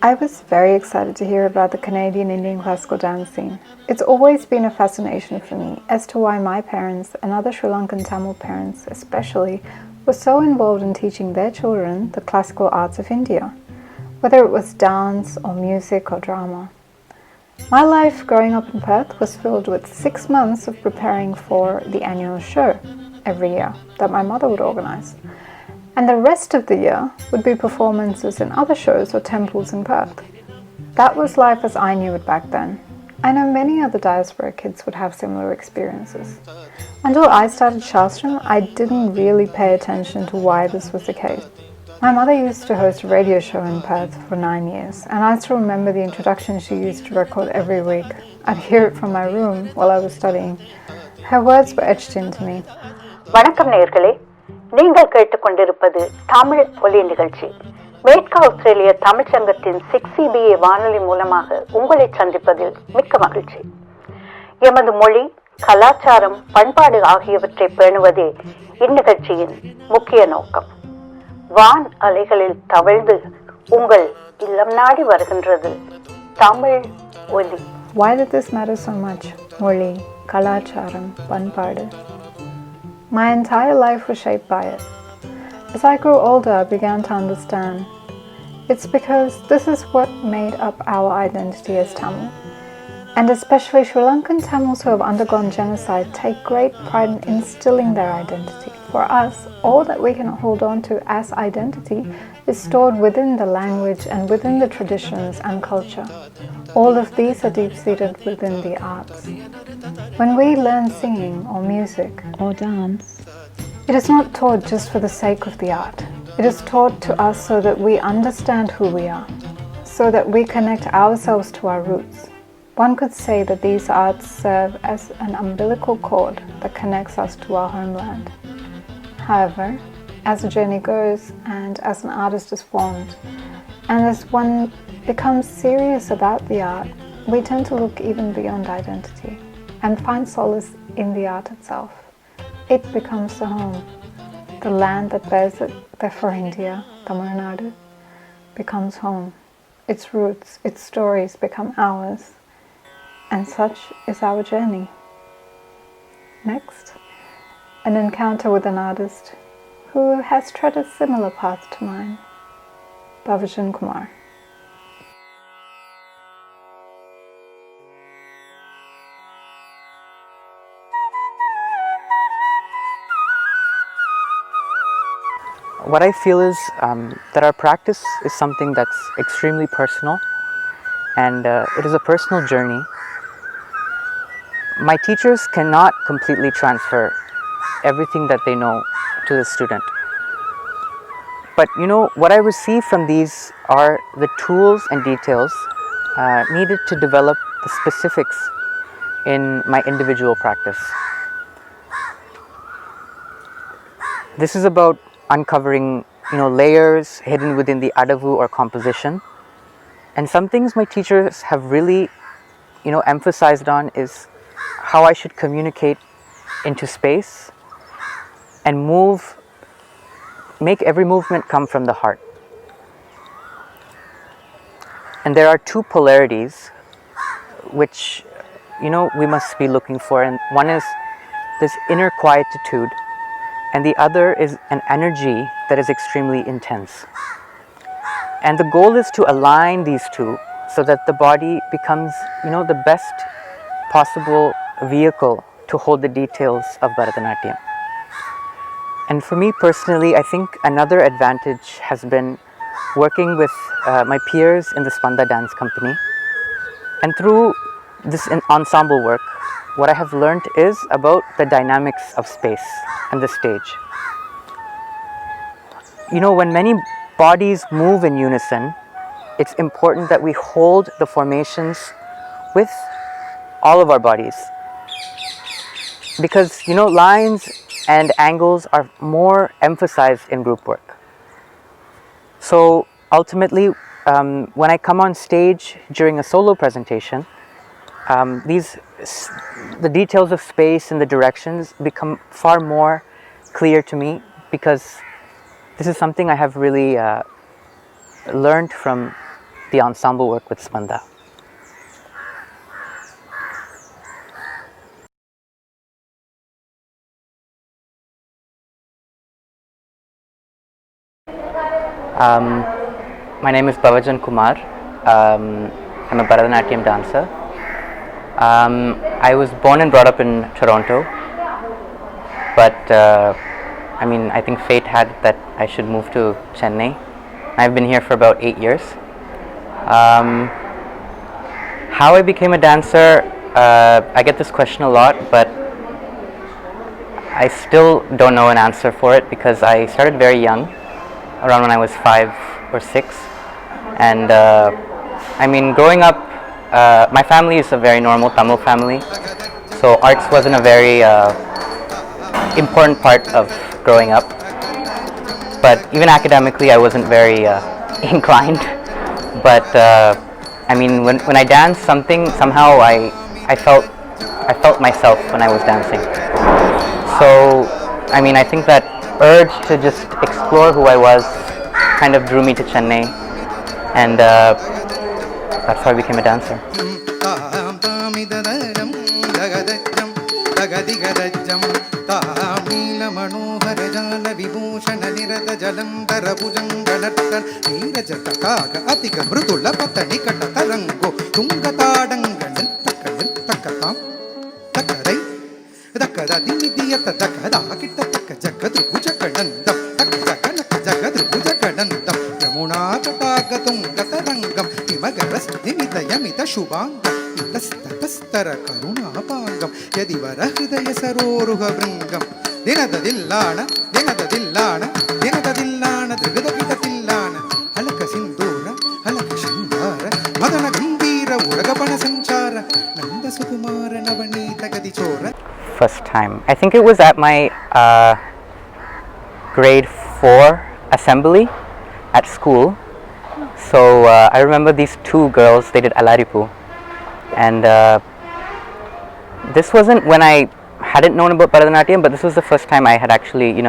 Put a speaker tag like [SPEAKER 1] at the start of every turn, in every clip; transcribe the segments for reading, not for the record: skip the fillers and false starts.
[SPEAKER 1] I was very excited to hear about the Canadian Indian classical dance scene. It's always been a fascination for me as to why my parents and other Sri Lankan Tamil parents especially were so involved in teaching their children the classical arts of India, whether it was dance or music or drama. My life growing up in Perth was filled with 6 months of preparing for the annual show every year that my mother would organize. And the rest of the year would be performances in other shows or temples in Perth. That was life as I knew it back then. I know many other diaspora kids would have similar experiences. Until I started Shastram, I didn't really pay attention to why this was the case. My mother used to host a radio show in Perth for 9 years, and I still remember the introduction she used to record every week. I'd hear it from my room while I was studying. Her words were etched into me.
[SPEAKER 2] வணக்கம் நேயர்களே, நீங்கள் கேட்டுக்கொண்டிருப்பது தமிழ் ஒலி நிகழ்ச்சி. மேற்கு ஆஸ்திரேலிய தமிழ் சங்கத்தின் 6CBA வானொலி மூலமாக உங்களை சந்திப்பதில் மிக்க மகிழ்ச்சி. எமது மொழி, கலாச்சாரம், பண்பாடு ஆகியவற்றை பேணுவதே இந்நிகழ்ச்சியின் முக்கிய நோக்கம். வான் அலைகளில் தவழ்ந்து உங்கள் இல்லம் நாடி வருகின்றது தமிழ் ஒலி.
[SPEAKER 1] Why did this matter so much? மொழி, கலாச்சாரம், பண்பாடு. My entire life was shaped by it. As I grew older, I began to understand. It's because this is what made up our identity as Tamil. And especially Sri Lankan Tamils who have undergone genocide take great pride in instilling their identity. For us, all that we can hold on to as identity is stored within the language and within the traditions and culture. All of these are deep-seated within the arts. When we learn singing or music or dance, it is not taught just for the sake of the art. It is taught to us so that we understand who we are, so that we connect ourselves to our roots. One could say that these arts serve as an umbilical cord that connects us to our homeland. However, as the journey goes and as an artist is formed, and as one becomes serious about the art, we tend to look even beyond identity and find solace in the art itself. It becomes the home. The land that bears it, therefore India, Tamil Nadu, becomes home. Its roots, its stories become ours. And such is our journey. Next, an encounter with an artist who has tread a similar path to mine, Bhavajan Kumar.
[SPEAKER 3] What I feel is that our practice is something that's extremely personal, and it is a personal journey. My teachers cannot completely transfer everything that they know to the student. But what I receive from these are the tools and details needed to develop the specifics in my individual practice. This is about uncovering layers hidden within the adavu or composition. And some things my teachers have really emphasized on is how I should communicate into space and make every movement come from the heart. And there are two polarities which we must be looking for, and one is this inner quietude, and the other is an energy that is extremely intense. And the goal is to align these two so that the body becomes the best possible vehicle to hold the details of Bharathanatyam. And for me personally, I think another advantage has been working with my peers in the Spanda dance company. And through this ensemble work, what I have learned is about the dynamics of space and the stage. When many bodies move in unison, it's important that we hold the formations with all of our bodies. Because lines and angles are more emphasized in group work. So ultimately, when I come on stage during a solo presentation, the details of space and the directions become far more clear to me, because this is something I have really learned from the ensemble work with Spanda. My name is Bhavajan Kumar. I'm a Bharathanatyam dancer. I was born and brought up in Toronto, but I think fate had that I should move to Chennai. I've been here for about 8 years. How I became a dancer, I get this question a lot, but I still don't know an answer for it because I started very young, around when I was 5 or 6. And growing up, my family is a very normal Tamil family, so arts wasn't a very important part of growing up. But even academically, I wasn't very inclined. But when I danced something, somehow I felt myself when I was dancing. So I think that urge to just explore who I was kind of drew me to Chennai, and that's how I became a dancer. First time, I think it was at my grade 4 assembly at school. So I remember these 2 girls, they did Alaripu, and this wasn't when I hadn't known about Bharatanatyam, but this was the first time I had actually,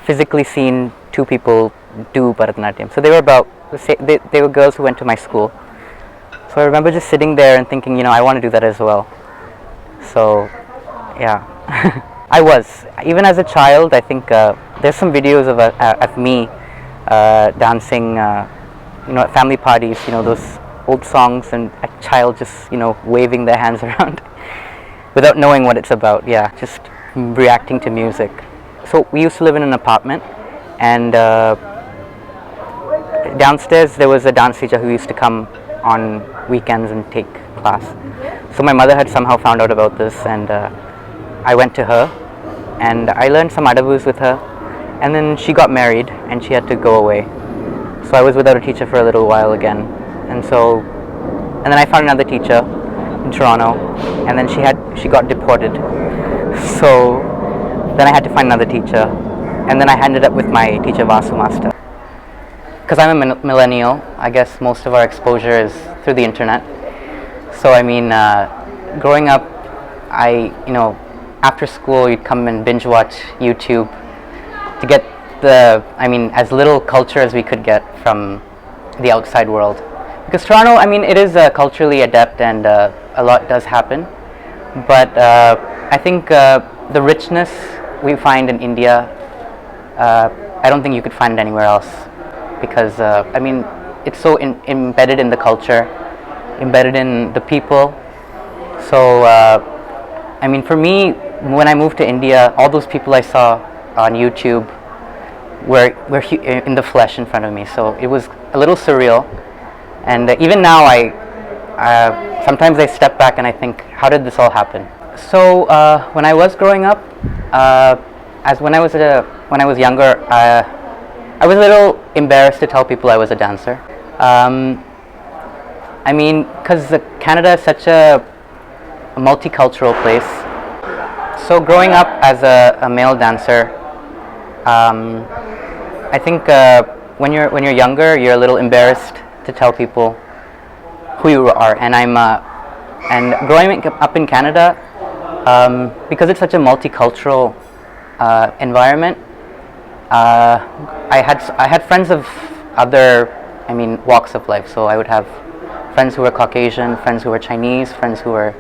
[SPEAKER 3] physically seen 2 people do Bharatanatyam. So they were they were girls who went to my school. So I remember just sitting there and thinking, I want to do that as well. So yeah, I was, even as a child, I think there's some videos of me dancing, at family parties, those old songs, and a child just, waving their hands around without knowing what it's about. Yeah, just reacting to music. So we used to live in an apartment, and downstairs there was a dance teacher who used to come on weekends and take class. So my mother had somehow found out about this, and I went to her and I learned some adabus with her, and then she got married and she had to go away. So I was without a teacher for a little while again, and then I found another teacher in Toronto, and then she got deported. So then I had to find another teacher, and then I ended up with my teacher Vasu Master. Because I'm a millennial, I guess most of our exposure is through the internet. So growing up, after school you'd come and binge watch YouTube to get as little culture as we could get from the outside world. Because Toronto, it is culturally adept, and a lot does happen. But I think the richness we find in India, I don't think you could find it anywhere else. Because it's so embedded in the culture, embedded in the people. So for me, when I moved to India, all those people I saw on YouTube were in the flesh in front of me. So it was a little surreal. And even now, sometimes I step back and I think, how did this all happen? So when I was growing up, when I was younger, I was a little embarrassed to tell people I was a dancer. Because Canada is such a multicultural place. So growing up as a male dancer, I think when you're younger, you're a little embarrassed to tell people who you are. And growing up in Canada, because it's such a multicultural environment, I had friends of other I mean, walks of life. So I would have friends who were Caucasian, friends who were Chinese, friends who were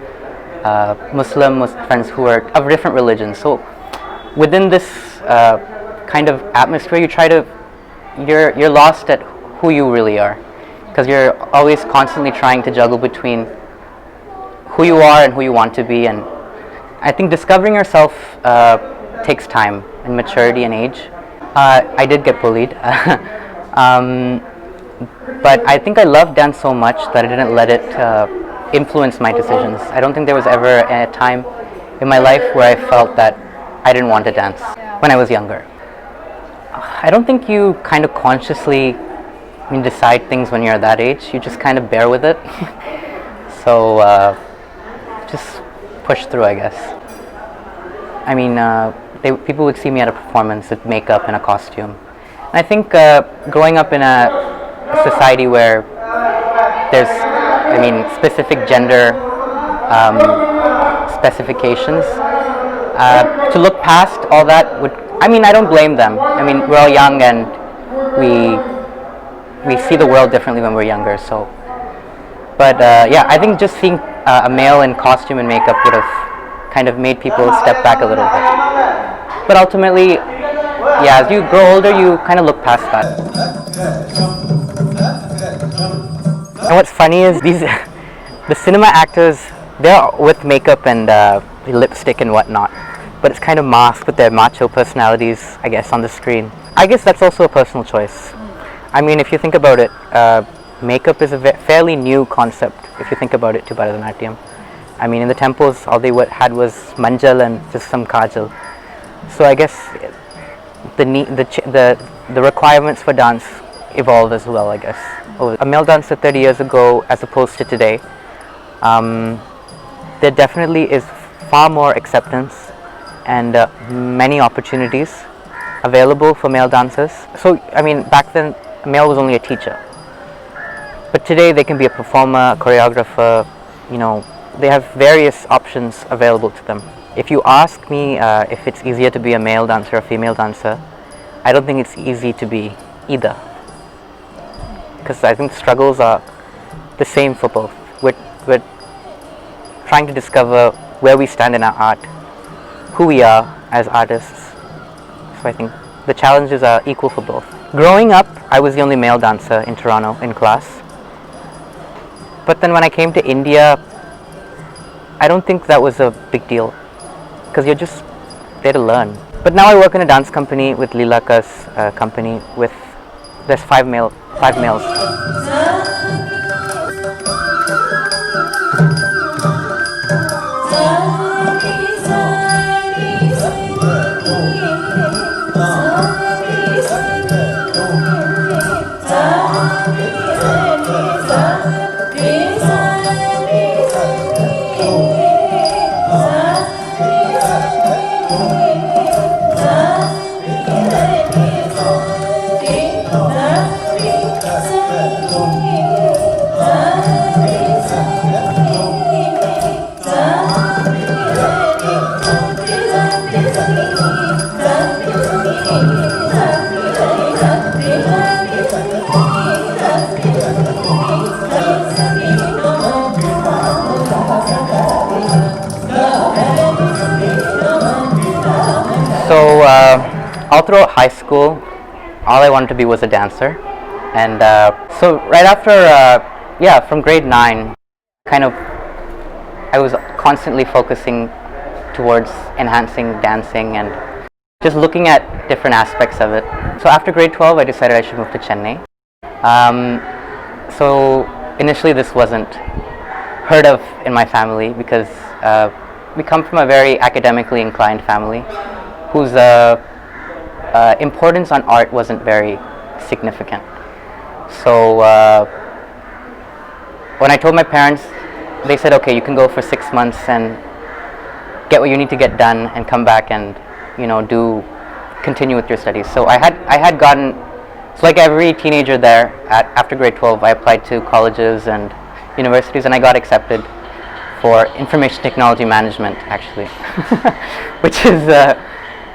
[SPEAKER 3] Muslim, friends who were of different religions. So within this kind of atmosphere, you're lost at who you really are, because you're always constantly trying to juggle between who you are and who you want to be. And I think discovering yourself takes time and maturity and age. I did get bullied, but I think I loved dance so much that I didn't let it influence my decisions. I don't think there was ever a time in my life where I felt that I didn't want to dance when I was younger. I don't think you kind of consciously decide things when you're that age. You just kind of bear with it. So just push through, I guess. I mean, people would see me at a performance with makeup and a costume. And I think growing up in a society where there's, specific gender specifications, to look past all that would, I don't blame them. We're all young and we see the world differently when we're younger. So, but yeah, I think just seeing a male in costume and makeup would have kind of made people step back a little bit. But ultimately, yeah, as you grow older, you kind of look past that. And what's funny is the cinema actors, they're with makeup and lipstick and whatnot, but it's kind of masked with their macho personalities, I guess, on the screen. I guess that's also a personal choice. If you think about it, makeup is a fairly new concept, if you think about it, to Bharathanatyam. In the temples, all they had was manjal and just some kajal. So I guess the requirements for dance evolved as well, I guess. A male dancer 30 years ago as opposed to today, there definitely is far more acceptance and many opportunities available for male dancers. So, back then, a male was only a teacher. But today they can be a performer, a choreographer, they have various options available to them. If you ask me if it's easier to be a male dancer or a female dancer, I don't think it's easy to be either. Because I think the struggles are the same for both. We're trying to discover where we stand in our art, who we are as artists. So I think the challenges are equal for both. Growing up, I was the only male dancer in Toronto in class. But then when I came to India, I don't think that was a big deal, because you're just there to learn. But now I work in a dance company with Leelaka's company with, there's five males. So all throughout high school, all I wanted to be was a dancer. And so right after, from grade 9, I was constantly focusing towards enhancing dancing and just looking at different aspects of it. So after grade 12, I decided I should move to Chennai. So initially this wasn't heard of in my family, because we come from a very academically inclined family whose importance on art wasn't very significant. So when I told my parents, they said, okay, you can go for 6 months and get what you need to get done and come back and continue with your studies. So I had gotten, so like every teenager there, after grade 12, I applied to colleges and universities, and I got accepted for information technology management, actually, which is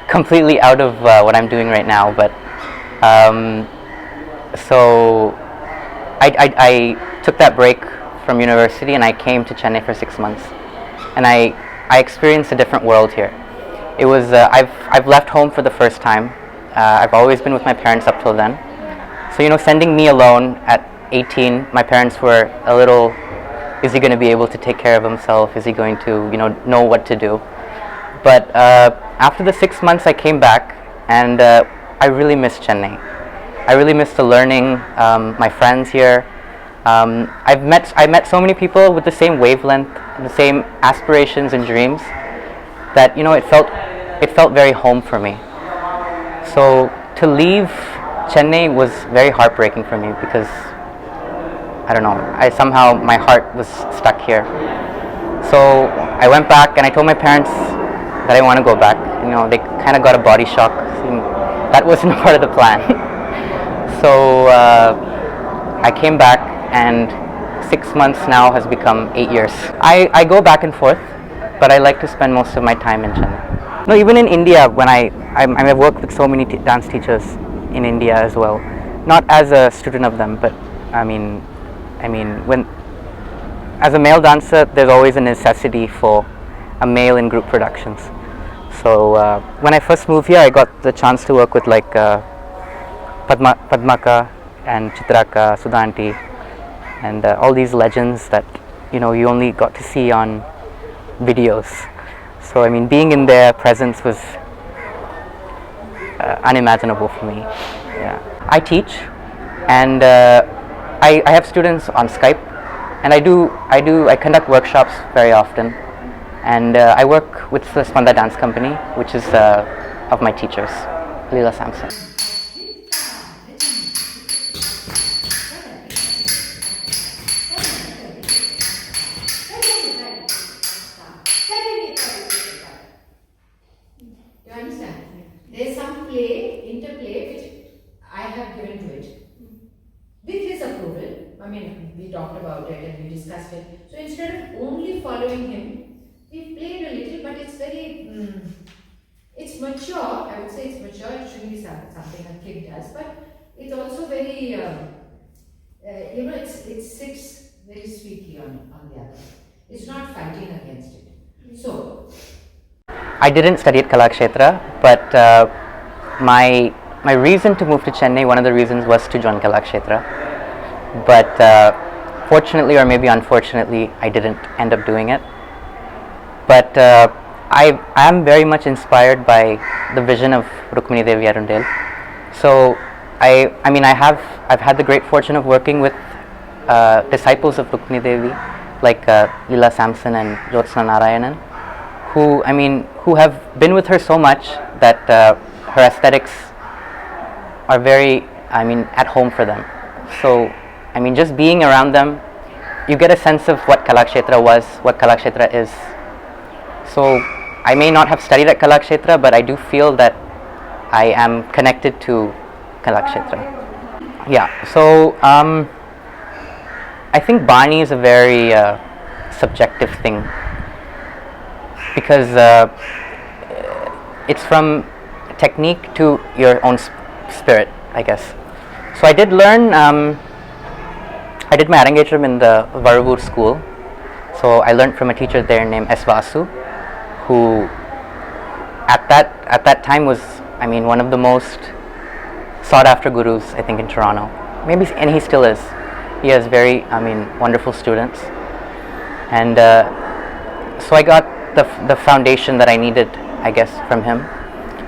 [SPEAKER 3] completely out of what I'm doing right now. But so I took that break from university and I came to Chennai for 6 months, and I experienced a different world here. It was I've left home for the first time. I've always been with my parents up till then, so sending me alone at 18, my parents were a little, is he going to be able to take care of himself? Is he going to know what to do? But after the 6 months, I came back, and I really missed Chennai. I really missed the learning, my friends here. I met so many people with the same wavelength, the same aspirations and dreams, that it felt very home for me. So to leave Chennai was very heartbreaking for me, because I don't know, somehow my heart was stuck here. So I went back and I told my parents that I want to go back. They kind of got a body shock. That wasn't a part of the plan. So I came back, and 6 months now has become 8 years. I go back and forth, but I like to spend most of my time in Chennai. No, even in India, when I've worked with so many dance teachers in India as well. Not as a student of them, but I mean, when as a male dancer, there's always a necessity for a male in group productions. So when I first moved here, I got the chance to work with like Padmaka and Chitraka, Sudhanti, and all these legends that you only got to see on videos. So I mean, being in their presence was unimaginable for me. Yeah, I teach, and I have students on Skype, and I conduct workshops very often, and I work with the Spanda Dance Company, which is of my teachers, Leela Samson.
[SPEAKER 4] You understand? There's some interplay which I have given to it. With his approval, I mean, we talked about it and we discussed it. So instead of only following him, we played a little, but it's very, it's mature. I would say it's mature. It shouldn't be something a kid does, but it's also very, it sits very sweetly on the other. It's not fighting against it. So,
[SPEAKER 3] I didn't study at Kalakshetra, but my reason to move to Chennai, one of the reasons was to join Kalakshetra. But fortunately, or maybe unfortunately, I didn't end up doing it. But I am very much inspired by the vision of Rukmini Devi Arundel. So I've had the great fortune of working with disciples of Rukmini Devi, like Leela Samson and Jyotsna Narayanan, who have been with her so much that her aesthetics are very, at home for them. So, just being around them, you get a sense of what Kalakshetra was, what Kalakshetra is. So, I may not have studied at Kalakshetra, but I do feel that I am connected to Kalakshetra. Yeah, so I think Bani is a very subjective thing, because it's from technique to your own spirit, I guess. So I did learn, I did my Arangetram in the Varavur school. So I learned from a teacher there named S. Vasu, who at that time was, one of the most sought after gurus, I think, in Toronto. Maybe, and he still is. He has very, wonderful students. And so I got the foundation that I needed, I guess, from him.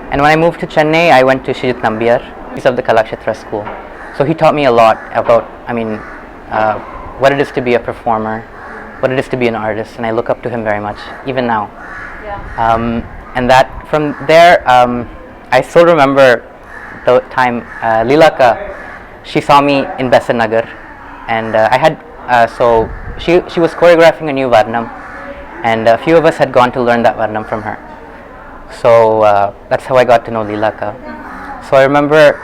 [SPEAKER 3] And when I moved to Chennai, I went to Chidambaram. He's of the Kalakshetra school. So he taught me a lot about, what it is to be a performer, what it is to be an artist, and I look up to him very much, even now. Yeah. And that from there, I still remember the time Leelaka, she saw me in Besan Nagar, and I had, so she was choreographing a new Varnam, and a few of us had gone to learn that Varnam from her. So that's how I got to know Leelaka. So I remember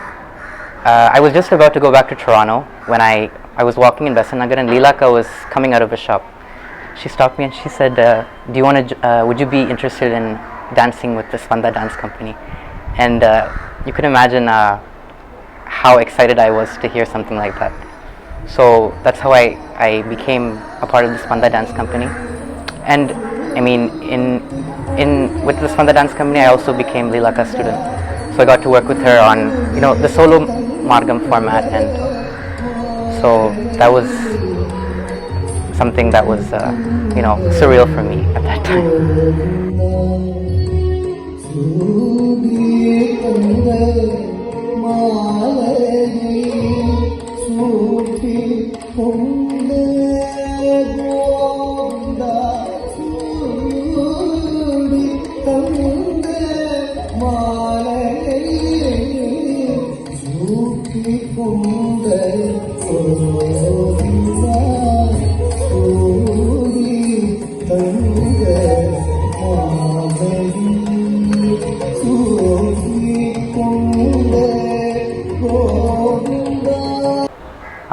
[SPEAKER 3] I was just about to go back to Toronto when I was walking in Besan Nagar, and Leelaka was coming out of a shop. She stopped me and she said, "Do you want to? Would you be interested in dancing with the Spanda Dance Company?" And you can imagine how excited I was to hear something like that. So that's how I became a part of the Spanda Dance Company. And I mean, in with the Spanda Dance Company, I also became Leelaka's student. So I got to work with her on, the solo Margam format, and so that was something that was, surreal for me at that time.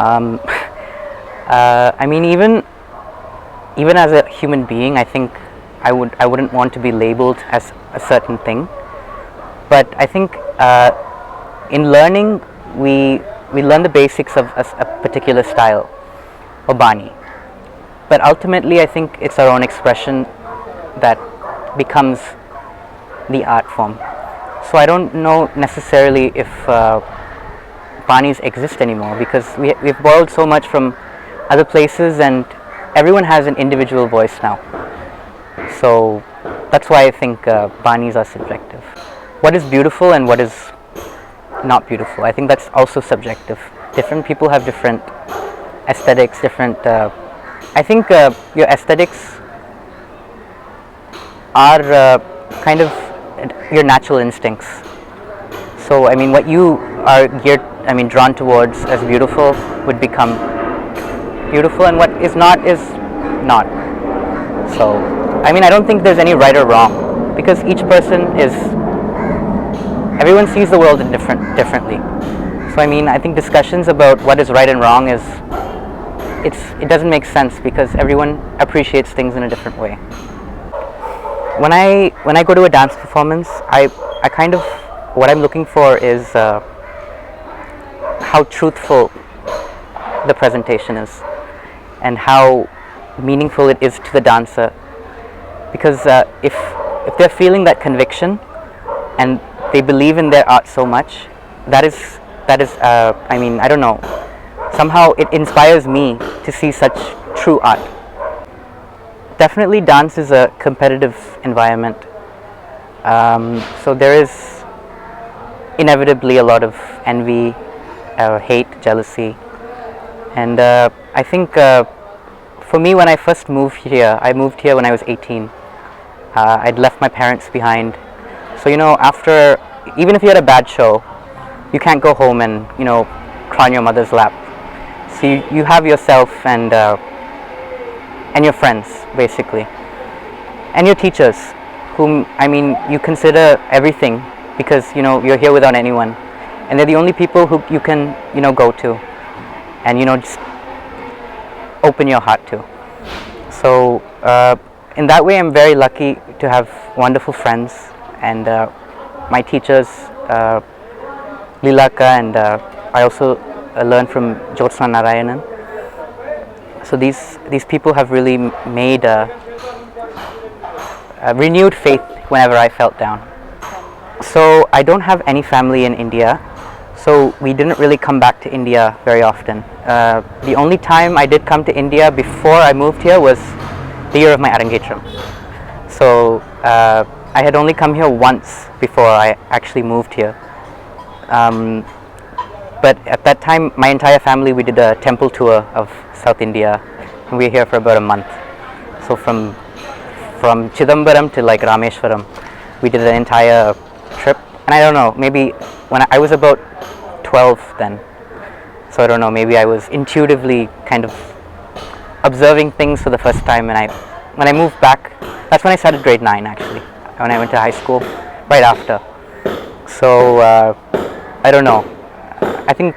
[SPEAKER 3] Um, I mean, even as a human being, I think I wouldn't want to be labeled as a certain thing. But I think in learning, we learn the basics of a particular style or bani. But ultimately, I think it's our own expression that becomes the art form. So I don't know necessarily if banis exist anymore, because we've borrowed so much from other places, and everyone has an individual voice now. So that's why I think banis are subjective. What is beautiful and what is not beautiful, I think that's also subjective. Different people have different aesthetics, different I think your aesthetics are kind of your natural instincts. So I mean, what you are drawn towards as beautiful would become beautiful, and what is not. So I mean, I don't think there's any right or wrong, because everyone sees the world differently. So I mean, I think discussions about what is right and wrong it doesn't make sense, because everyone appreciates things in a different way. When I go to a dance performance, I kind of, what I'm looking for is how truthful the presentation is, and how meaningful it is to the dancer. Because if they're feeling that conviction and they believe in their art so much, that is I mean, I don't know, somehow it inspires me to see such true art. Definitely dance is a competitive environment, so there is inevitably a lot of envy, hate, jealousy, and I think for me, when I first moved here, I moved here when I was 18. I'd left my parents behind, so after, even if you had a bad show, you can't go home and cry on your mother's lap. So you have yourself and your friends, basically, and your teachers, whom you consider everything, because you're here without anyone, and they're the only people who you can go to and just open your heart to. So in that way, I'm very lucky to have wonderful friends, and my teachers, Lilaka, and I also learned from Jyotsna Narayanan. So these people have really made a renewed faith whenever I felt down. So I don't have any family in India, so we didn't really come back to India very often. The only time I did come to India before I moved here was the year of my Arangetram. So I had only come here once before I actually moved here. But at that time, my entire family, we did a temple tour of South India, and we were here for about a month. So from Chidambaram to like Rameshwaram, we did an entire trip. And I don't know, maybe when I was about 12 then, so I don't know, maybe I was intuitively kind of observing things for the first time. And when I moved back, that's when I started grade 9 actually, when I went to high school, right after. So I don't know, I think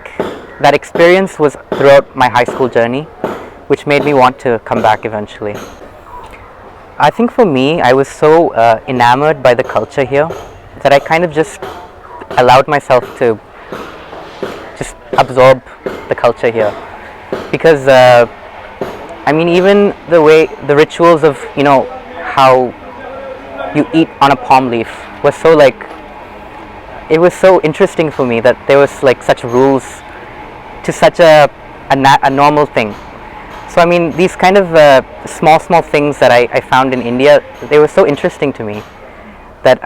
[SPEAKER 3] that experience was throughout my high school journey, which made me want to come back eventually. I think for me, I was so enamored by the culture here that I kind of just allowed myself to just absorb the culture here. because I mean, even the way the rituals of, you know, how you eat on a palm leaf was so like, it was so interesting for me that there was like such rules to such a normal thing. So I mean, these kind of small things that I found in India, they were so interesting to me that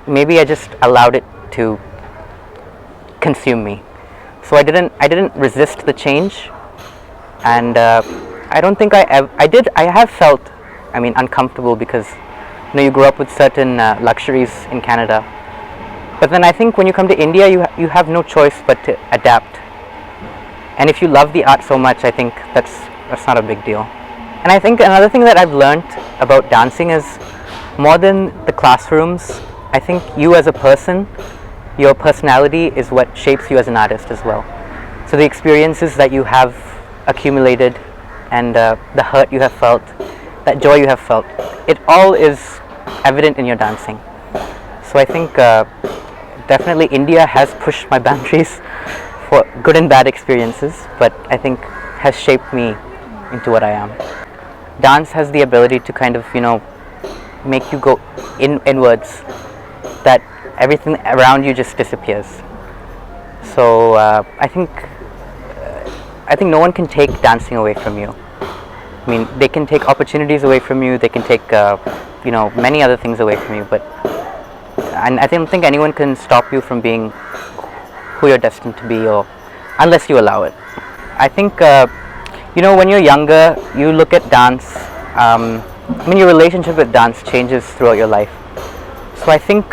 [SPEAKER 3] maybe I just allowed it to consume me. So I didn't resist the change, and I don't think I did. I have felt, I mean, uncomfortable because, you know, you grew up with certain luxuries in Canada, but then I think when you come to India, you have no choice but to adapt. And if you love the art so much, I think that's not a big deal. And I think another thing that I've learned about dancing is, more than the classrooms, I think you as a person, your personality is what shapes you as an artist as well. So the experiences that you have accumulated, and the hurt you have felt, that joy you have felt, it all is evident in your dancing. So I think definitely India has pushed my boundaries for good and bad experiences, but I think has shaped me into what I am. Dance has the ability to kind of, you know, make you go inwards, that everything around you just disappears. So I think no one can take dancing away from you. I mean, they can take opportunities away from you, they can take you know, many other things away from you, but I don't think anyone can stop you from being who you're destined to be, or unless you allow it. I think you know, when you're younger, you look at dance, I mean, your relationship with dance changes throughout your life. So I think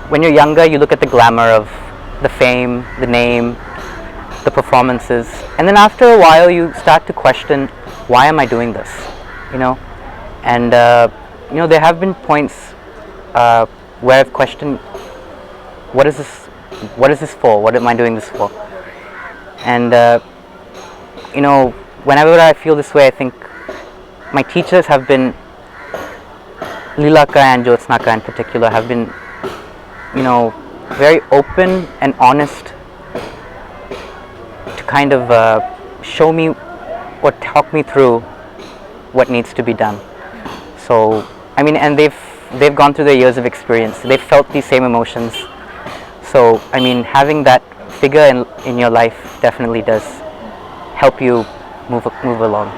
[SPEAKER 3] when you're younger, you look at the glamour of the fame, the name, the performances, and then after a while you start to question, why am I doing this, you know? And you know, there have been points where I've questioned, what is this for? What am I doing this for? And you know, whenever I feel this way, I think my teachers have been, Lilaka and Jyotsnaka in particular, have been, you know, very open and honest to kind of show me or talk me through what needs to be done. So I mean, and they've gone through their years of experience, they've felt these same emotions. So I mean, having that figure in your life definitely does help you move along.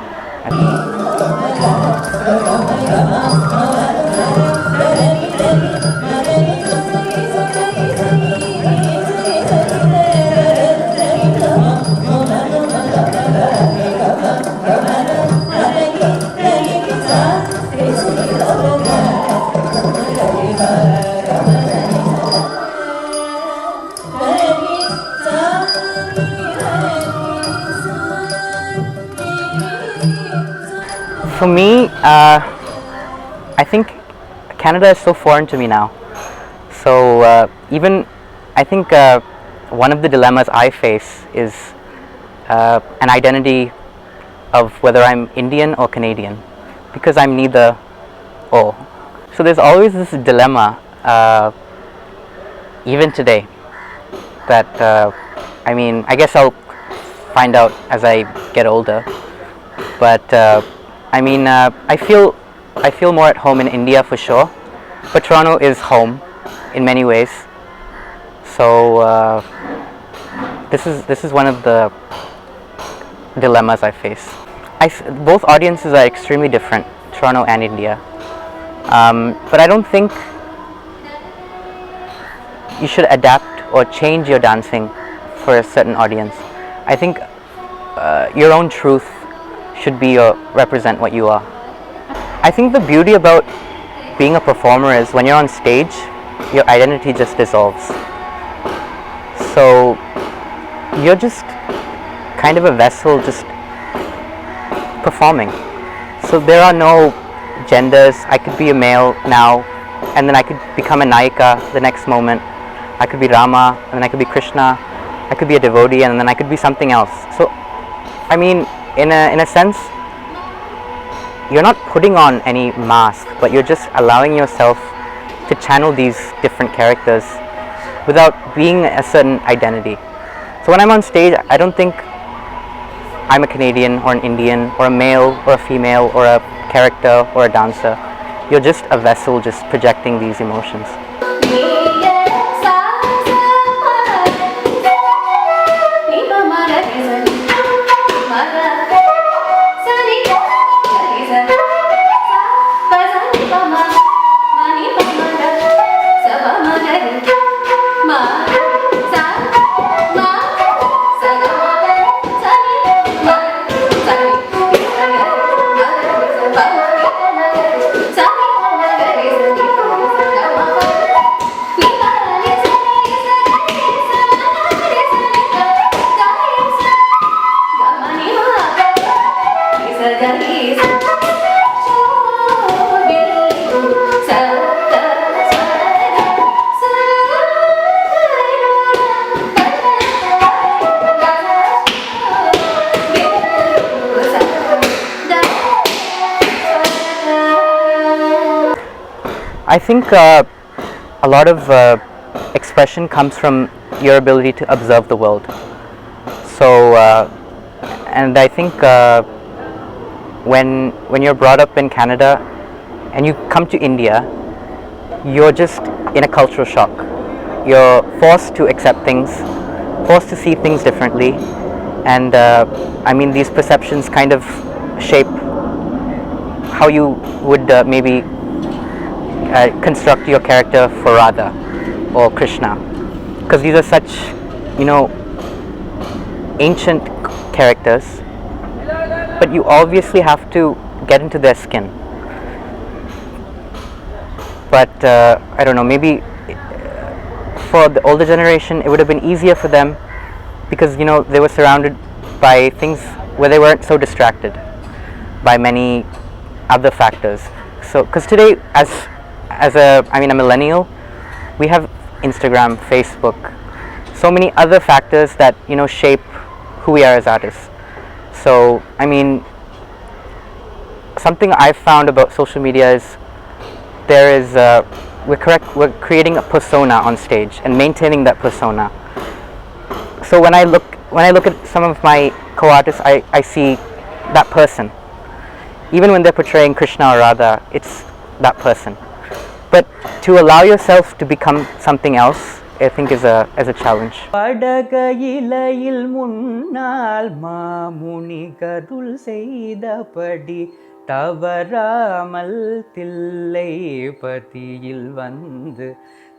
[SPEAKER 3] For me, I think Canada is so foreign to me now. So even I think one of the dilemmas I face is an identity of whether I'm Indian or Canadian, because I'm neither or. So there's always this dilemma, even today, that I mean, I guess I'll find out as I get older. But I mean, I feel more at home in India for sure, but Toronto is home in many ways. So this is one of the dilemmas I face. Both audiences are extremely different, Toronto and India. But I don't think you should adapt or change your dancing for a certain audience. I think your own truth should be represent what you are. I think the beauty about being a performer is when you're on stage, your identity just dissolves. So you're just kind of a vessel, just performing. So there are no genders. I could be a male now, and then I could become a Nayika the next moment. I could be Rama, and then I could be Krishna. I could be a devotee, and then I could be something else. So I mean, in a sense, you're not putting on any mask, but you're just allowing yourself to channel these different characters without being a certain identity. So when I'm on stage, I don't think I'm a Canadian or an Indian or a male or a female or a character or a dancer. You're just a vessel just projecting these emotions. I think a lot of expression comes from your ability to observe the world. So, and I think when you're brought up in Canada and you come to India, you're just in a cultural shock. You're forced to accept things, forced to see things differently, and I mean these perceptions kind of shape how you would maybe construct your character for Radha or Krishna, because these are such, you know, ancient characters, but you obviously have to get into their skin. But I don't know, maybe for the older generation it would have been easier for them because, you know, they were surrounded by things where they weren't so distracted by many other factors. So because today as a millennial, we have Instagram, Facebook, so many other factors that, you know, shape who we are as artists. So I mean, something I've found about social media is we're creating a persona on stage and maintaining that persona. So when I look at some of my co-artists, I see that person. Even when they're portraying Krishna or Radha, it's that person. But to allow yourself to become something else, I think is a challenge.
[SPEAKER 5] படகையிலையில் முன்னால் மாமுனி கருள் செய்தபடி தவறாமல் தில்லை பதியில் வந்து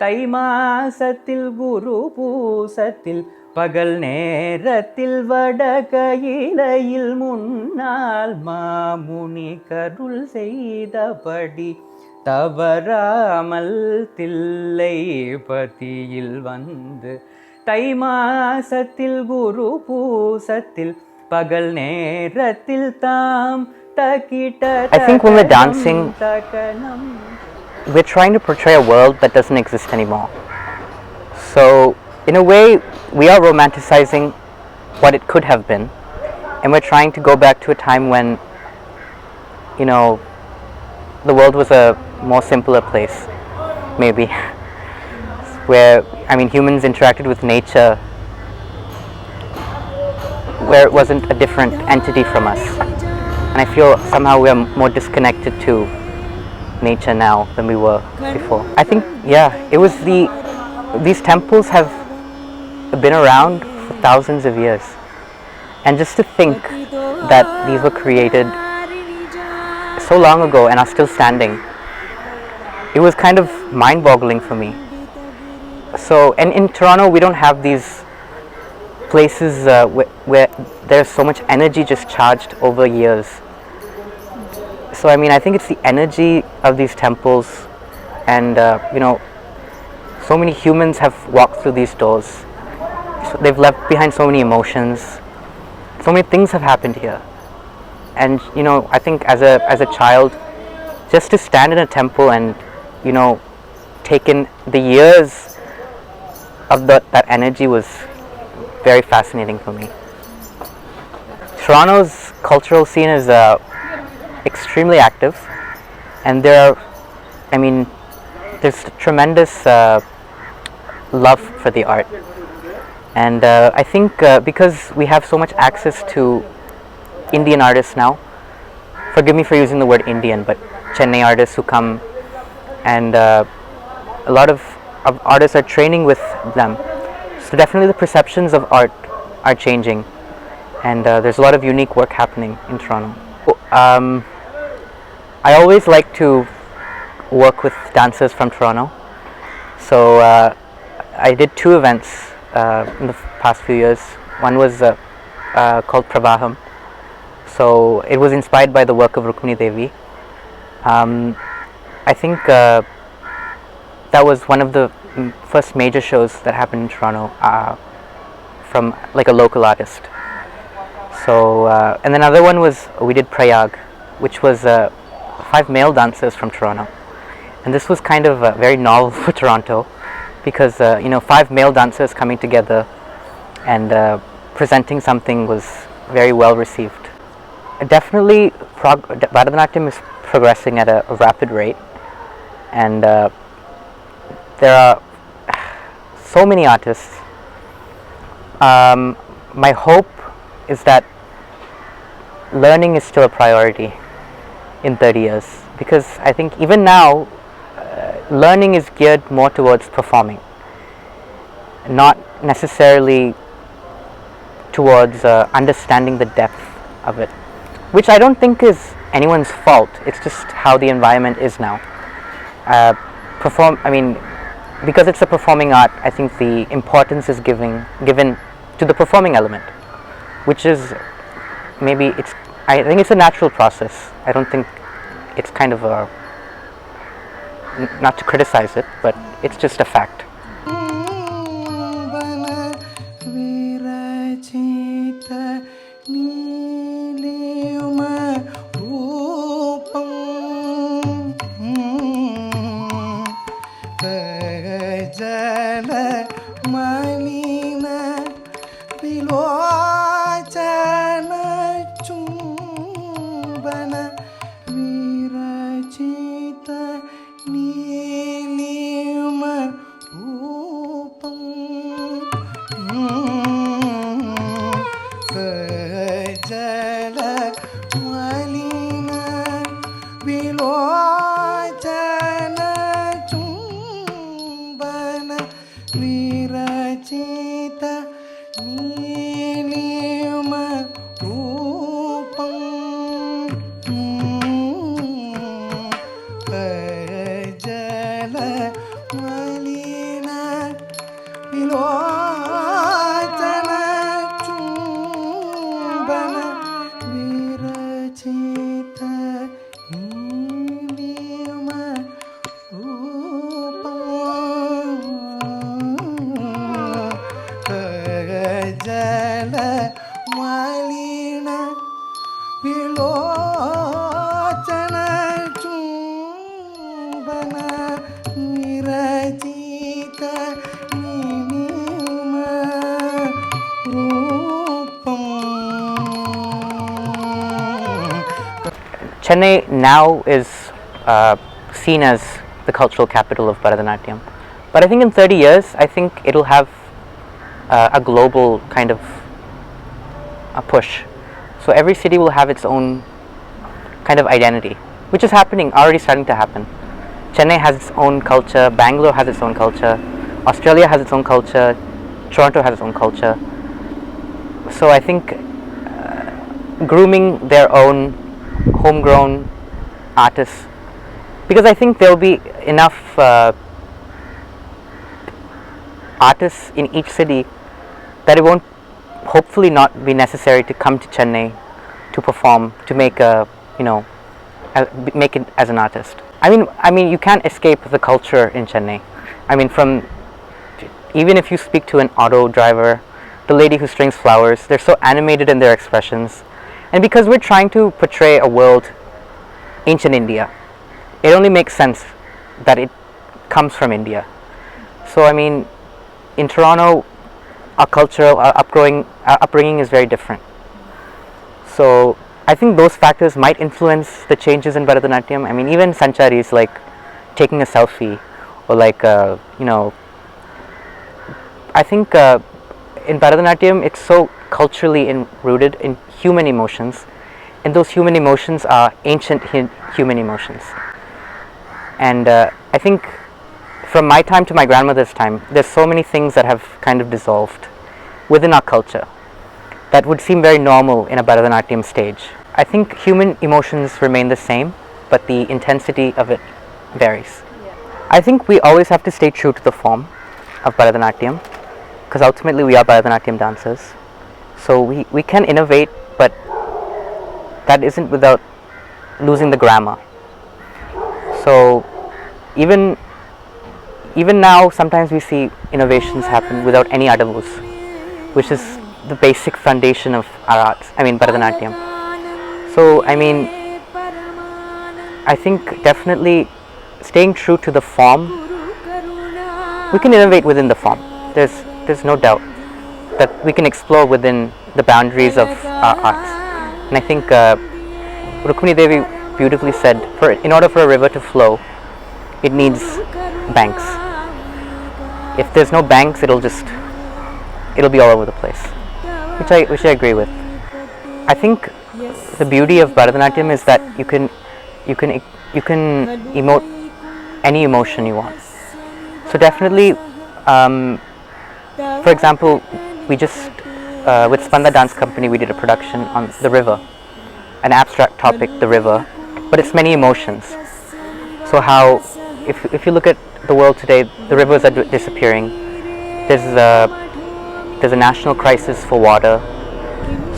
[SPEAKER 5] தை மாசத்தில் குரு பூசத்தில் பகல் நேரத்தில் வடகையிலையில் முன்னால் மாமுனி கருள் செய்தபடி தவறாமல் தில்லை பதியில் வந்து தை மாசத்தில் குரு பூசத்தில் பகல் நேரத்தில் தாம் தகிட்ட.
[SPEAKER 3] I think when we're dancing, we're trying to portray a world that doesn't exist anymore. So in a way, we are romanticizing what it could have been, and we're trying to go back to a time when, you know, the world was a more simpler place, maybe, where, I mean, humans interacted with nature, where it wasn't a different entity from us. And I feel somehow we are more disconnected to nature now than we were before. I think, yeah, it was these temples have been around for thousands of years. And just to think that these were created so long ago and are still standing, it was kind of mind-boggling for me. So, and in Toronto we don't have these places where there's so much energy just charged over years. So I mean, I think it's the energy of these temples, and you know, so many humans have walked through these doors. So they've left behind so many emotions. So many things have happened here. And you know, I think as a child, just to stand in a temple and, you know, take in the years of that energy was very fascinating for me. Toronto's cultural scene is extremely active, and there's tremendous love for the art. And I think because we have so much access to Indian artists now. Forgive me for using the word Indian, but Chennai artists who come, and a lot of artists are training with them. So definitely the perceptions of art are changing, and there's a lot of unique work happening in Toronto. I always like to work with dancers from Toronto. So I did 2 events in the past few years. One was called Pravaham. So it was inspired by the work of Rukmini Devi. I think that was one of the first major shows that happened in Toronto from like a local artist. So and then another one was we did Prayag, which was 5 male dancers from Toronto. And this was kind of very novel for Toronto because 5 male dancers coming together and presenting something was very well received. Definitely Bharathanatyam is progressing at a rapid rate, and there are so many artists. My hope is that learning is still a priority in 30 years, because I think even now learning is geared more towards performing, not necessarily towards understanding the depth of it, which I don't think is anyone's fault. It's just how the environment is now. Because it's a performing art, I think the importance is given to the performing element, which is I think it's a natural process. I don't think it's kind of not to criticize it, but it's just a fact. Chennai now is seen as the cultural capital of Bharatanatyam, but I think in 30 years, I think it'll have a global kind of a push. So every city will have its own kind of identity, which is already starting to happen. Chennai has its own culture, Bangalore has its own culture, Australia has its own culture, Toronto has its own culture. So I think grooming their own homegrown artists, because I think there will be enough artists in each city that it won't hopefully not be necessary to come to Chennai to perform, to make make it as an artist. I mean you can't escape the culture in Chennai. I mean, even if you speak to an auto driver, the lady who strings flowers, they're so animated in their expressions. And because we're trying to portray a world ancient India, it only makes sense that it comes from India. So I mean, in Toronto, our cultural upbringing is very different. So I think those factors might influence the changes in Bharatanatyam. I mean, even Sancharis like taking a selfie, or like I think in Bharatanatyam it's so culturally rooted in human emotions, and those human emotions are ancient human emotions. And I think from my time to my grandmother's time, there's so many things that have kind of dissolved within our culture that would seem very normal in a Bharatanatyam stage. I think human emotions remain the same, but the intensity of it varies. I think we always have to stay true to the form of Bharatanatyam, because ultimately we are Bharatanatyam dancers. So we can innovate, but that isn't without losing the grammar. So even now, sometimes we see innovations happen without any adavus, which is the basic foundation of our arts, Bharatanatyam. So I think definitely staying true to the form, we can innovate within the form. There's no doubt that we can explore within the boundaries of our arts. And I think Rukmini Devi beautifully said, in order for a river to flow, it needs banks. If there's no banks, it'll be all over the place, which I agree with. I think the beauty of Bharatanatyam is that you can emote any emotion you want. So definitely, for example, we just with Spanda Dance Company we did a production on the river, an abstract topic, the river, but it's many emotions. So how, if you look at the world today, the rivers are disappearing. There's a national crisis for water.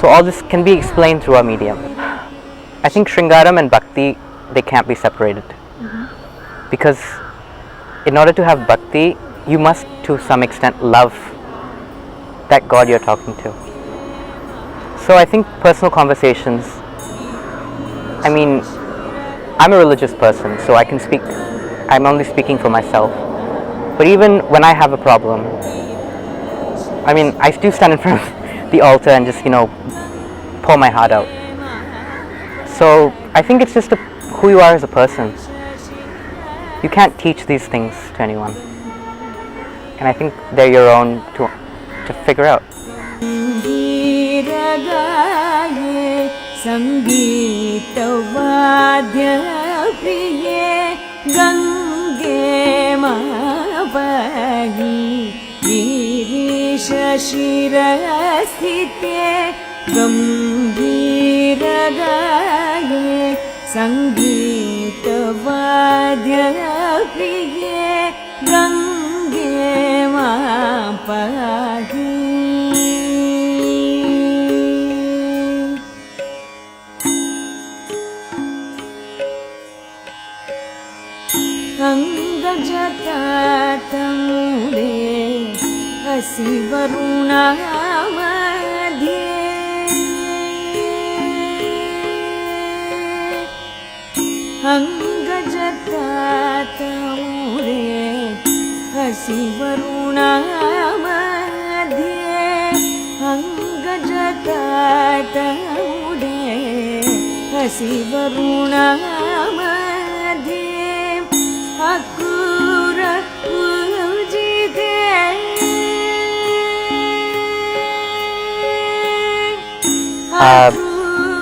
[SPEAKER 3] So all this can be explained through our medium. I think Shringaram and Bhakti, they can't be separated. Because in order to have Bhakti, you must to some extent love that God you're talking to. So I think personal conversations, I'm a religious person, so I can speak, I'm only speaking for myself. But even when I have a problem, I do stand in front of the altar and just, pour my heart out. So I think it's just who you are as a person. You can't teach these things to anyone. And I think they're your own to figure out.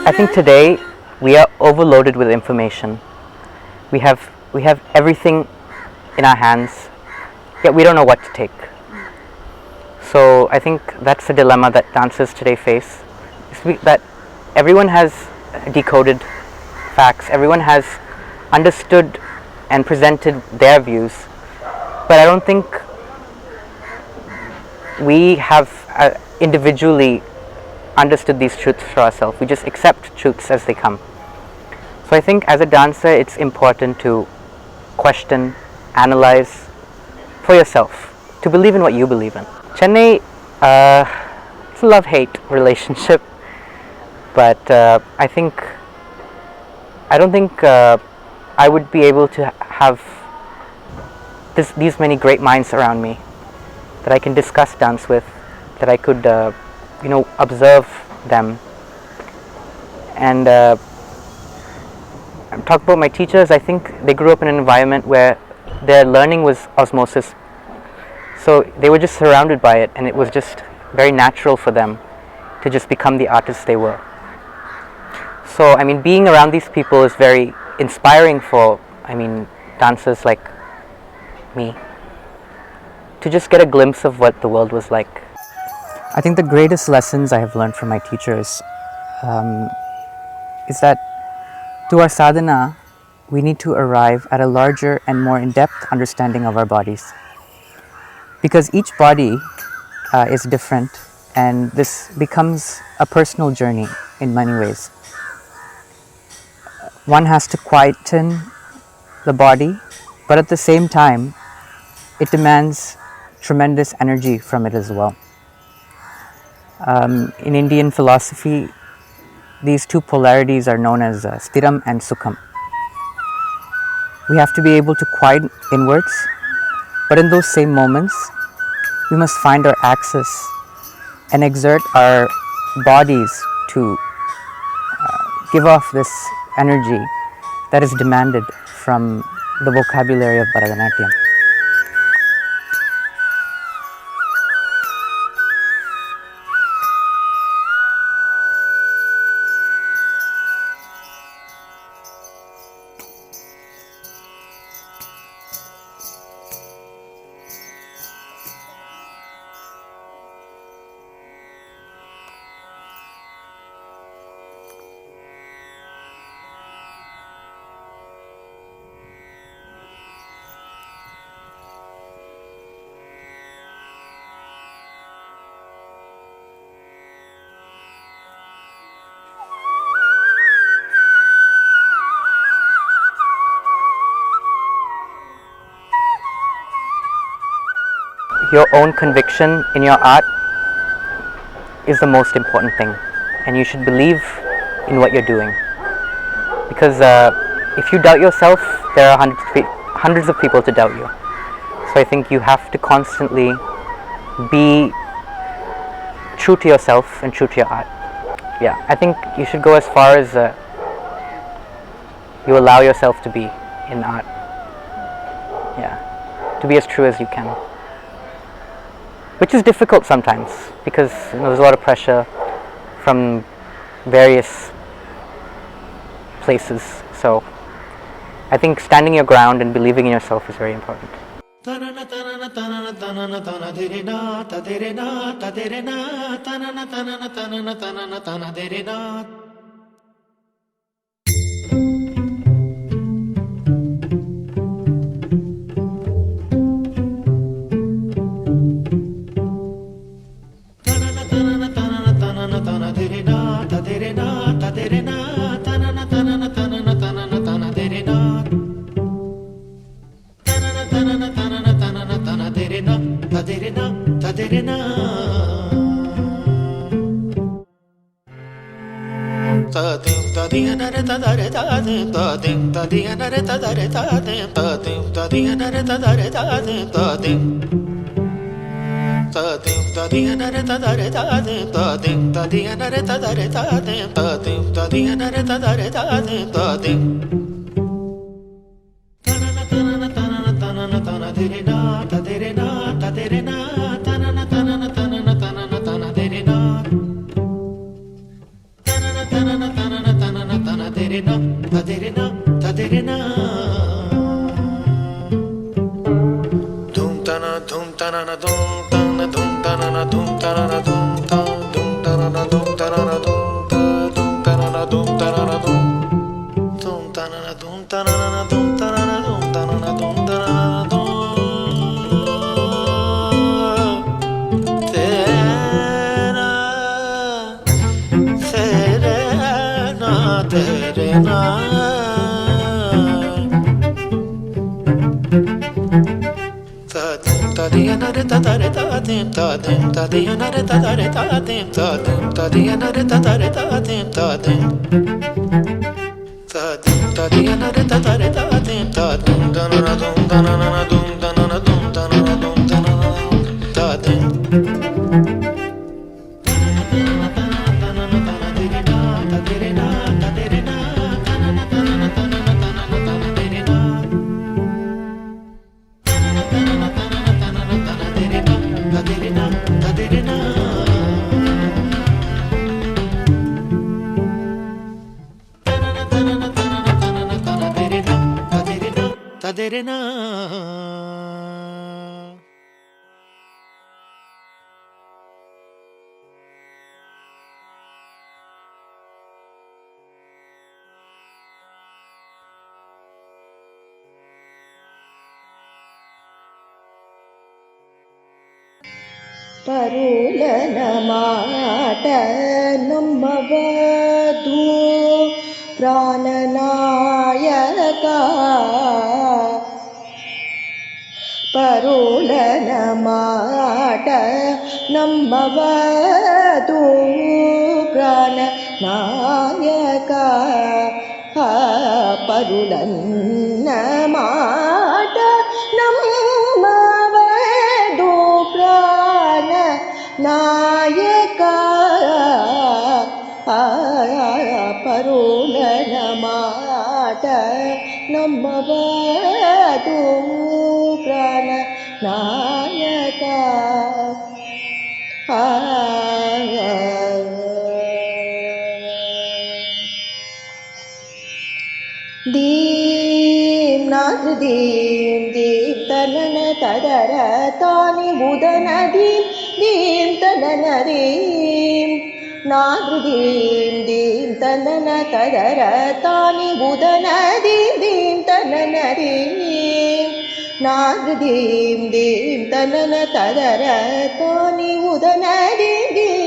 [SPEAKER 3] I think today we are overloaded with information. We have everything in our hands, yet we don't know what to take. So I think that's the dilemma that dancers today face. That everyone has decoded facts, everyone has understood and presented their views, but I don't think we have individually understood these truths for ourselves. We just accept truths as they come. So I think as a dancer, it's important to question, analyze for yourself, to believe in what you believe in. Chennai, it's a love-hate relationship, but I don't think I would be able to have these many great minds around me that I can discuss dance with, that I could observe them. And I'm talking about my teachers. I think they grew up in an environment where their learning was osmosis. So they were just surrounded by it, and it was just very natural for them to just become the artists they were. So, I mean, being around these people is very inspiring for, I mean, dancers like me to just get a glimpse of what the world was like. I think the greatest lessons I have learned from my teachers is that to our sadhana, we need to arrive at a larger and more in-depth understanding of our bodies. Because each body is different, and this becomes a personal journey in many ways. One has to quieten the body, but at the same time, it demands tremendous energy from it as well. In Indian philosophy, these two polarities are known as Sthiram and Sukham. We have to be able to quiet inwards, but in those same moments, we must find our axis and exert our bodies to give off this energy that is demanded from the vocabulary of Bharathanatyam. Your own conviction in your art is the most important thing, and you should believe in what you're doing, because if you doubt yourself, there are hundreds of people to doubt you. So I think you have to constantly be true to yourself and true to your art. Yeah, I think you should go as far as you allow yourself to be in art. Yeah, to be as true as you can. Which is difficult sometimes, because there's a lot of pressure from various places. So I think standing your ground and believing in yourself is very important.
[SPEAKER 6] ಅದೆರೆನಾ
[SPEAKER 7] ಪರುಲನ ಮಾಟ ನಮ್ಮವಧೂ ಪ್ರಾಣನಾಯಕ ಪರುಲನ ಮಾಟ ನಮ್ಮವಧೂ ಪ್ರಾಣನಾಯಕ ಪರುಲನ್ನ ಮಾಟ ನಮ್ಮವಧೂ ಪ್ರಾಣ ನಾಯಕ ಪರುಲನ ಮಾಟ ನಮ್ಮವಧೂ ಪ್ರಾಣ ನಾಯಕ ದೀಂ ನಾದ ದೀಂ ದೀಂ ತನನ ತದರ ತಾನಿ ಬುಧನ ದೀಂ ದೀಂ ತನನ ದೀಂ ನಾದ ದೀಂ ದೀಂ ತನನ ತದರ ತಾನಿ ಬುಧನ ದೀಂ ದೀಂ ತನನ ದೀಂ ನಾದ ದೀಂ ದೀಂ ತನನ ತದರ ತಾನಿ ಬುಧನ ದೀಂ ದೀಂ